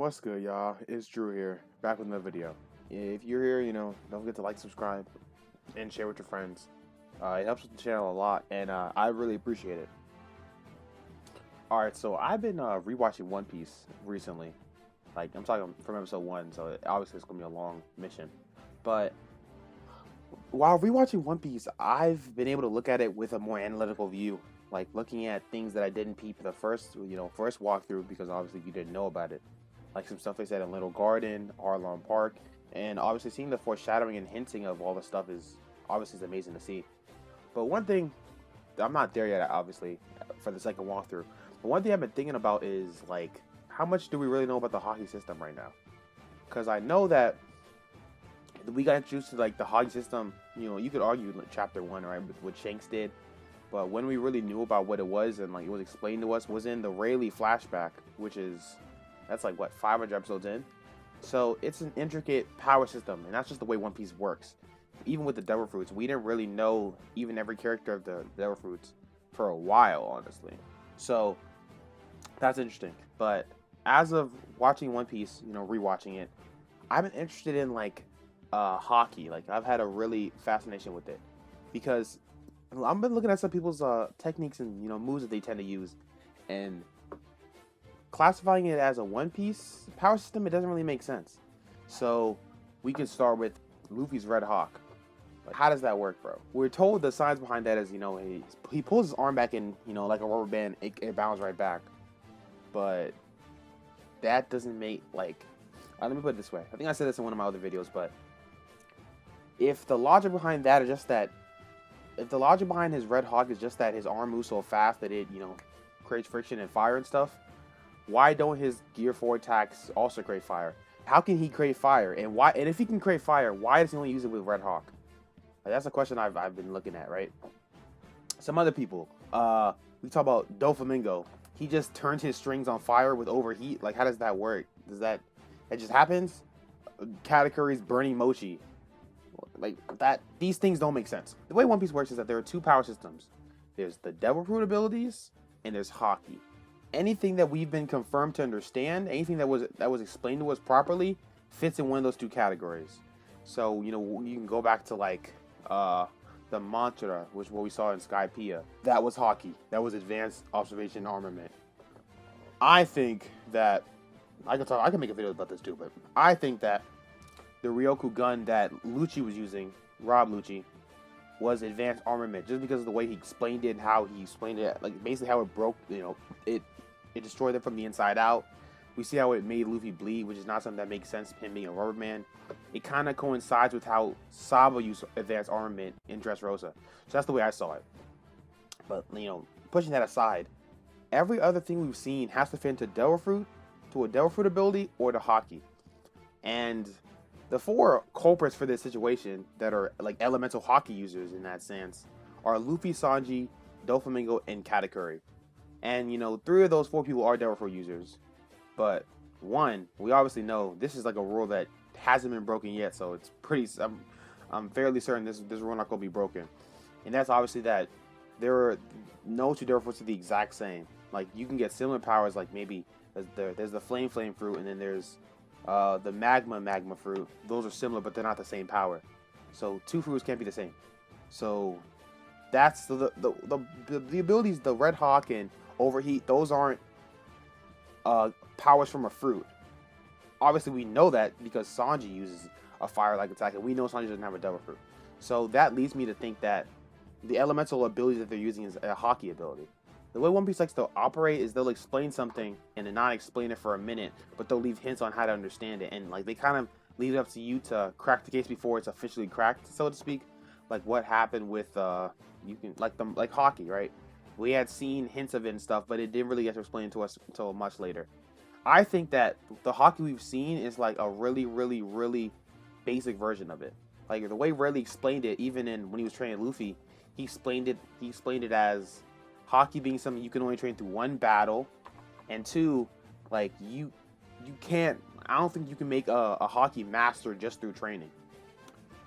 What's good, y'all? It's Drew here, back with another video. If you're here, don't forget to like, subscribe, and share with your friends. It helps with the channel a lot, and I really appreciate it. Alright, so I've been rewatching One Piece recently. Like, I'm talking from episode 1, so obviously it's going to be a long mission. But while rewatching One Piece, I've been able to look at it with a more analytical view. Like, looking at things that I didn't peep the first walkthrough, because obviously you didn't know about it. Like some stuff they said in Little Garden, Arlong Park, and obviously seeing the foreshadowing and hinting of all the stuff is amazing to see. But one thing, I'm not there yet, obviously, for the second walkthrough. But one thing I've been thinking about is, like, how much do we really know about the Haki system right now? Because I know that we got introduced to, like, the Haki system, you could argue like, chapter 1, right, with what Shanks did. But when we really knew about what it was and, like, it was explained to us was in the Rayleigh flashback, which is... That's like, what, 500 episodes in? So it's an intricate power system, and that's just the way One Piece works. Even with the Devil Fruits, we didn't really know even every character of the Devil Fruits for a while, honestly. So that's interesting. But as of watching One Piece, rewatching it, I've been interested in, like, Haki. Like, I've had a really fascination with it. Because I've been looking at some people's techniques and, moves that they tend to use. And... classifying it as a One Piece power system, it doesn't really make sense. So we could start with Luffy's Red Hawk. Like, how does that work, bro? We're told the science behind that is, he pulls his arm back in, like a rubber band, it bounces right back. But that doesn't make, like... let me put it this way. I think I said this in one of my other videos, but if the logic behind that is just that... If the logic behind his Red Hawk is just that his arm moves so fast that it, creates friction and fire and stuff, why don't his Gear 4 attacks also create fire? How can he create fire? And why? And if he can create fire, why does he only use it with Red Hawk? Like, that's a question I've been looking at, right? Some other people. We talk about Doflammingo. He just turns his strings on fire with overheat. Like, how does that work? It just happens? Katakuri's burning mochi. Like, that. These things don't make sense. The way One Piece works is that there are two power systems. There's the Devil Fruit abilities, and there's Haki. Anything that we've been confirmed to understand, anything that was explained to us properly, fits in one of those two categories. So, you can go back to, like, the mantra, which what we saw in Skypiea. That was Haki. That was advanced observation armament. I think that I can make a video about this too, but I think that the Ryoku gun that Lucci was using, Rob Lucci, was advanced armament just because of the way he explained it and how he explained it, like basically how it broke, it destroyed them from the inside out. We see how it made Luffy bleed, which is not something that makes sense, him being a rubber man. It kind of coincides with how Saba used advanced armament in Dressrosa. So that's the way I saw it. But, pushing that aside, every other thing we've seen has to fit into Devil Fruit, to a Devil Fruit ability, or to Haki. And the four culprits for this situation that are, like, Elemental Haki users in that sense are Luffy, Sanji, Doflammingo, and Katakuri. And, 3 of those 4 people are Devil Fruit users. But, 1, we obviously know this is like a rule that hasn't been broken yet. So, it's pretty... I'm fairly certain this rule not going to be broken. And that's obviously that there are no 2 Devil Fruits are the exact same. Like, you can get similar powers, like maybe... There's the Flame Fruit, and then there's the Magma Fruit. Those are similar, but they're not the same power. So, 2 fruits can't be the same. So, that's the abilities, the Red Hawk and Overheat, those aren't powers from a fruit. Obviously, we know that because Sanji uses a fire-like attack, and we know Sanji doesn't have a Devil Fruit. So that leads me to think that the elemental abilities that they're using is a Haki ability. The way One Piece likes to operate is they'll explain something and then not explain it for a minute, but they'll leave hints on how to understand it, and like they kind of leave it up to you to crack the case before it's officially cracked, so to speak. Like what happened with like Haki, right? We had seen hints of it and stuff, but it didn't really get to explain to us until much later. I think that the Haki we've seen is like a really, really, really basic version of it. Like the way Rayleigh explained it, even when he was training Luffy, he explained it as Haki being something you can only train through 1 battle, and 2, like you can't. I don't think you can make a Haki master just through training.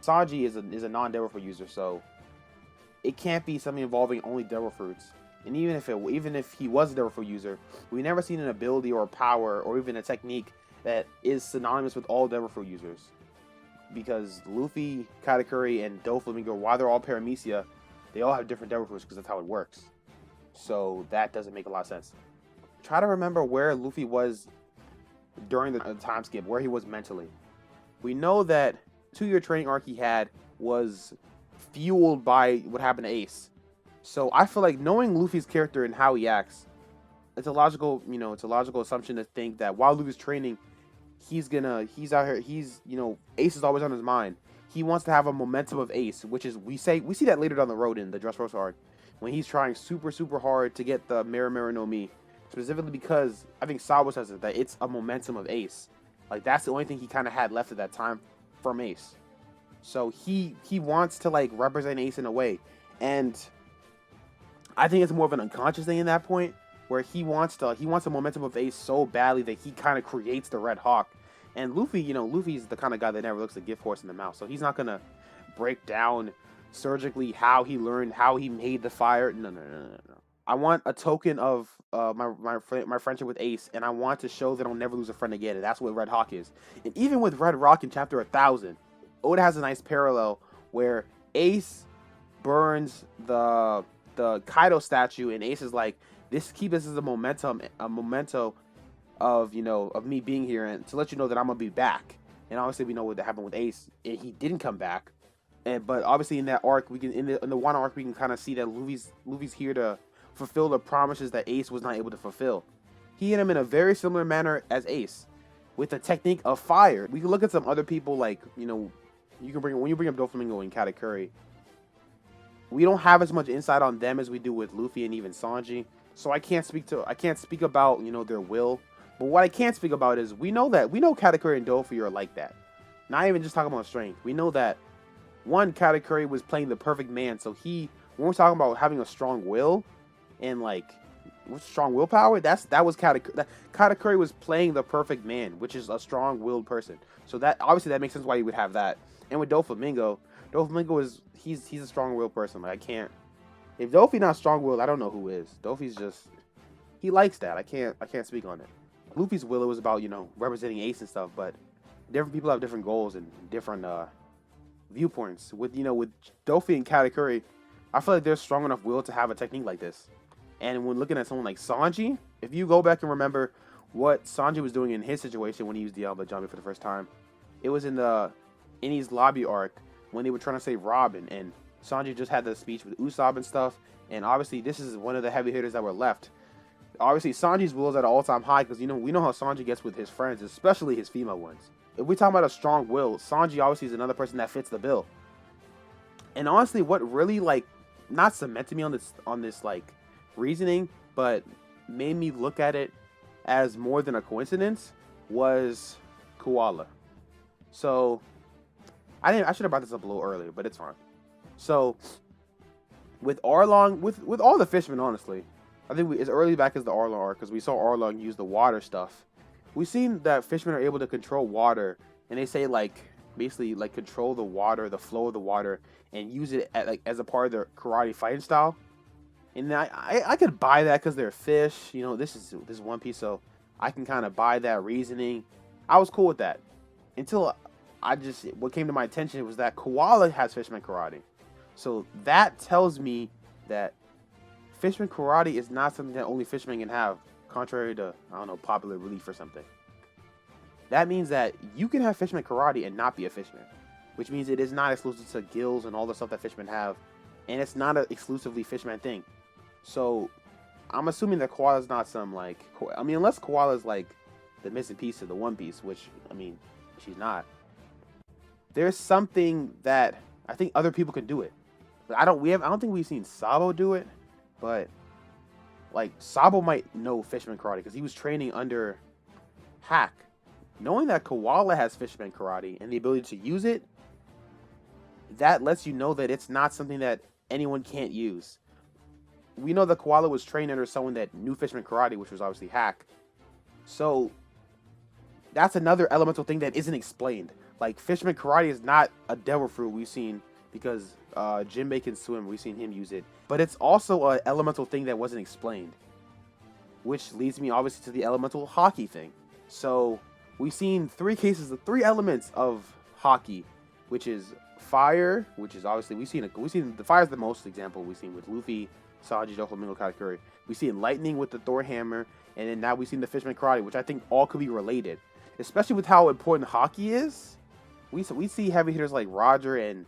Sanji is a non-Devil Fruit user, so it can't be something involving only Devil Fruits. And even if he was a Devil Fruit user, we never seen an ability or a power or even a technique that is synonymous with all Devil Fruit users. Because Luffy, Katakuri, and Doflammingo, while they're all paramecia, they all have different Devil Fruits because that's how it works. So that doesn't make a lot of sense. Try to remember where Luffy was during the time skip, where he was mentally. We know that 2-year training arc he had was fueled by what happened to Ace. So I feel like knowing Luffy's character and how he acts, it's a logical assumption to think that while Luffy's training, he's out here, Ace is always on his mind. He wants to have a momentum of Ace, which is, we see that later down the road in the Dressrosa arc, when he's trying super, super hard to get the Mirror no Mi, specifically because, I think Sabo says it, that it's a momentum of Ace. Like, that's the only thing he kind of had left at that time from Ace. So he wants to, like, represent Ace in a way. And I think it's more of an unconscious thing in that point, where he wants a momentum of Ace so badly that he kind of creates the Red Hawk. And Luffy, Luffy's the kind of guy that never looks a gift horse in the mouth. So he's not going to break down surgically how he learned, how he made the fire. No. I want a token of my friendship with Ace, and I want to show that I'll never lose a friend again. And that's what Red Hawk is. And even with Red Rock in chapter 1000, Oda has a nice parallel where Ace burns the Kaido statue, and Ace is like, keep this as a memento of me being here, and to let you know that I'm gonna be back. And obviously we know what happened with Ace, and he didn't come back. But obviously in that arc, we can in the one arc we can kind of see that Luffy's here to fulfill the promises that Ace was not able to fulfill. He hit him in a very similar manner as Ace, with the technique of fire. We can look at some other people, like when you bring up Doflammingo and Katakuri. We don't have as much insight on them as we do with Luffy and even Sanji. So I can't speak about their will. But what I can speak about is we know Katakuri and Dofy are like that. Not even just talking about strength. We know that one, Katakuri was playing the perfect man. So when we're talking about having a strong will and strong willpower, that was Katakuri. Katakuri was playing the perfect man, which is a strong-willed person. So that obviously that makes sense why you would have that. And with Doflammingo is he's a strong-willed person. Like, I can't. If Dofy not strong-willed, I don't know who is. Dofy's just, he likes that. I can't speak on it. Luffy's will was about representing Ace and stuff, but different people have different goals and different viewpoints. With Dofy and Katakuri, I feel like there's strong enough will to have a technique like this. And when looking at someone like Sanji, if you go back and remember what Sanji was doing in his situation when he used Diablo Jami for the first time, it was in the Enies lobby arc when they were trying to save Robin, and Sanji just had the speech with Usopp and stuff. And obviously this is one of the heavy hitters that were left. Obviously Sanji's will is at an all-time high because we know how Sanji gets with his friends, especially his female ones. If we talk about a strong will, Sanji obviously is another person that fits the bill. And honestly, what really not cemented me on this reasoning, but made me look at it as more than a coincidence was Koala. So I should have brought this up a little earlier, but it's fine. So with Arlong, with all the fishmen, honestly, I think as early back as the Arlong arc, because we saw Arlong use the water stuff, we've seen that fishmen are able to control water, and they say basically control the water, the flow of the water, and use it as a part of their karate fighting style. And I could buy that because they're fish. This is One Piece, so I can kind of buy that reasoning. I was cool with that until what came to my attention was that Koala has fisherman karate. So that tells me that fisherman karate is not something that only fishermen can have, contrary to, I don't know, popular belief or something. That means that you can have fisherman karate and not be a fisherman, which means it is not exclusive to gills and all the stuff that fishermen have, and it's not an exclusively fisherman thing. So I'm assuming that Koala is not unless Koala is the missing piece of the One Piece, which, she's not. There's something that I think other people can do it. I don't think we've seen Sabo do it, but Sabo might know fisherman karate because he was training under Hack. Knowing that Koala has fisherman karate and the ability to use it, that lets you know that it's not something that anyone can't use. We know that Koala was trained under someone that knew fisherman karate, which was obviously Hack. So that's another elemental thing that isn't explained. Fisherman karate is not a devil fruit we've seen because Jinbei can swim. We've seen him use it. But it's also an elemental thing that wasn't explained. Which leads me obviously to the elemental haki thing. So we've seen three cases of three elements of Haki, which is fire, which is obviously we've seen the fire's the most example we've seen with Luffy, Sanji, Doflammingo, Katakuri. We've seen lightning with the Thor hammer, and then now we've seen the Fishman karate, which I think all could be related, especially with how important Haki is. We see heavy hitters like Roger and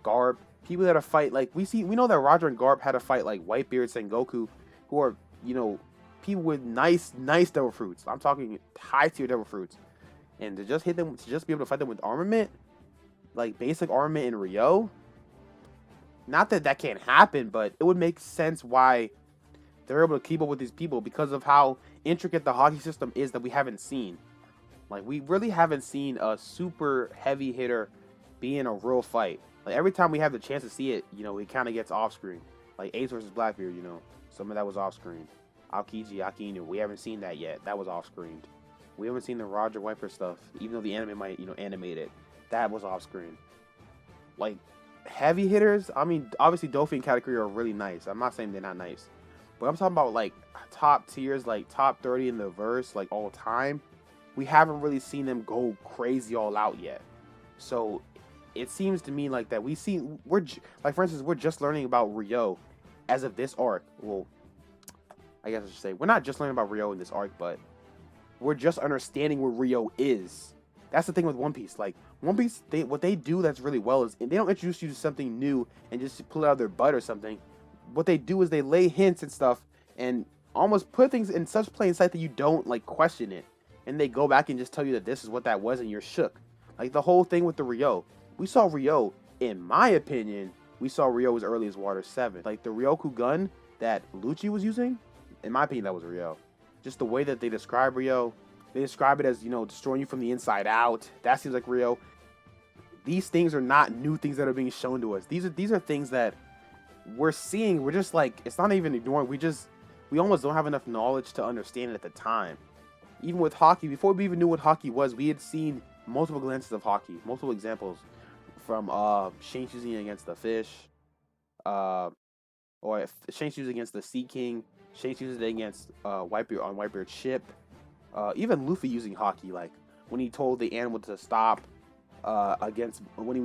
Garp, people that are fight like we know that Roger and Garp had to fight like Whitebeard, Sengoku, who are people with nice devil fruits. I'm talking high tier devil fruits, and to just hit them, to just be able to fight them with armament, like basic armament in Rio. Not that that can't happen, but it would make sense why they're able to keep up with these people because of how intricate the Haki system is that we haven't seen. Like, we really haven't seen a super heavy hitter be in a real fight. Like, every time we have the chance to see it, it kind of gets off screen. Like Ace versus Blackbeard, some of that was off screen. Aokiji, Akinu, we haven't seen that yet. That was off screen. We haven't seen the Roger Wiper stuff, even though the anime might, animate it. That was off screen. Like, heavy hitters, I mean, obviously Dofi and Katakuri are really nice. I'm not saying they're not nice. But I'm talking about, like, top tiers, like, top 30 in the verse, like, all time. We haven't really seen them go crazy all out yet. So it seems to me like that for instance, we're just learning about Rio as of this arc. Well, I guess I should say we're not just learning about Rio in this arc, but we're just understanding where Rio is. That's the thing with One Piece. Like, One Piece, what they do that's really well is they don't introduce you to something new and just pull it out of their butt or something. What they do is they lay hints and stuff and almost put things in such plain sight that you don't like question it. And they go back and just tell you that this is what that was and you're shook. Like the whole thing with the Rio. We saw Rio, in my opinion, we saw Rio as early as Water 7. Like the Ryoku gun that Lucci was using, in my opinion, that was Rio. Just the way that they describe Rio. They describe it as, destroying you from the inside out. That seems like Rio. These things are not new things that are being shown to us. These are things that we're seeing. We're just like, it's not even ignoring. We almost don't have enough knowledge to understand it at the time. Even with Haki, before we even knew what Haki was, we had seen multiple glances of Haki, multiple examples from Shanks using it against the fish, or Shanks using it against the Sea King, Shanks using it against Whitebeard on Whitebeard's ship, even Luffy using Haki, like when he told the animal to stop against when he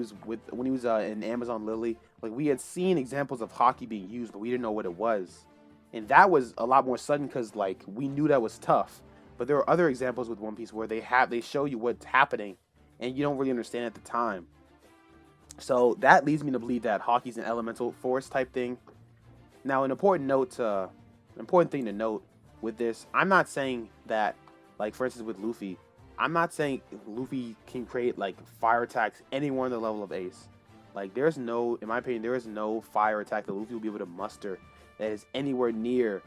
was in Amazon Lily. Like, we had seen examples of Haki being used, but we didn't know what it was, and that was a lot more sudden because like we knew that was tough. But there are other examples with One Piece where they show you what's happening, and you don't really understand at the time. So that leads me to believe that Haki's an elemental force type thing. Now, an important thing to note with this, I'm not saying that, like for instance with Luffy, I'm not saying Luffy can create like fire attacks anywhere on the level of Ace. Like in my opinion, there is no fire attack that Luffy will be able to muster that is anywhere near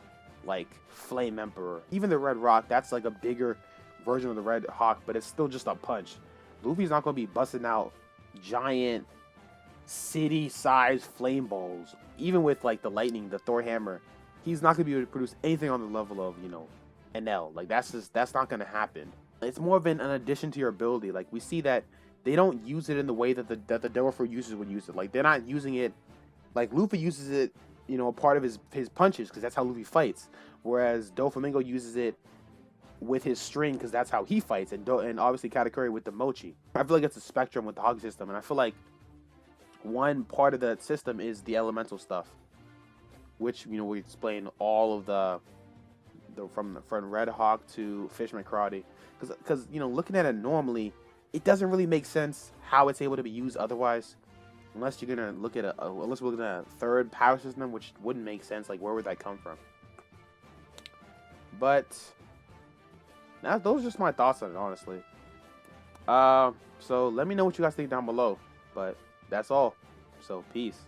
like Flame Emperor. Even the Red Rock, that's like a bigger version of the Red Hawk, but it's still just a punch. Luffy's not going to be busting out giant city-sized flame balls. Even with like the lightning, the Thor hammer, he's not going to be able to produce anything on the level of, NL. Like that's not going to happen. It's more of an addition to your ability. Like we see that they don't use it in the way that the Devil Fruit users would use it. Like they're not using it like Luffy uses it, a part of his punches, because that's how Luffy fights. Whereas Doflammingo uses it with his string, because that's how he fights, and obviously Katakuri with the mochi. I feel like it's a spectrum with the Haki system, and I feel like one part of the system is the elemental stuff, which we explain all of the from Red Hawk to Fishman karate, because looking at it normally, it doesn't really make sense how it's able to be used otherwise. Unless you're gonna look at unless we're looking at a third power system, which wouldn't make sense. Like, where would that come from? But those are just my thoughts on it, honestly. So let me know what you guys think down below. But that's all. So peace.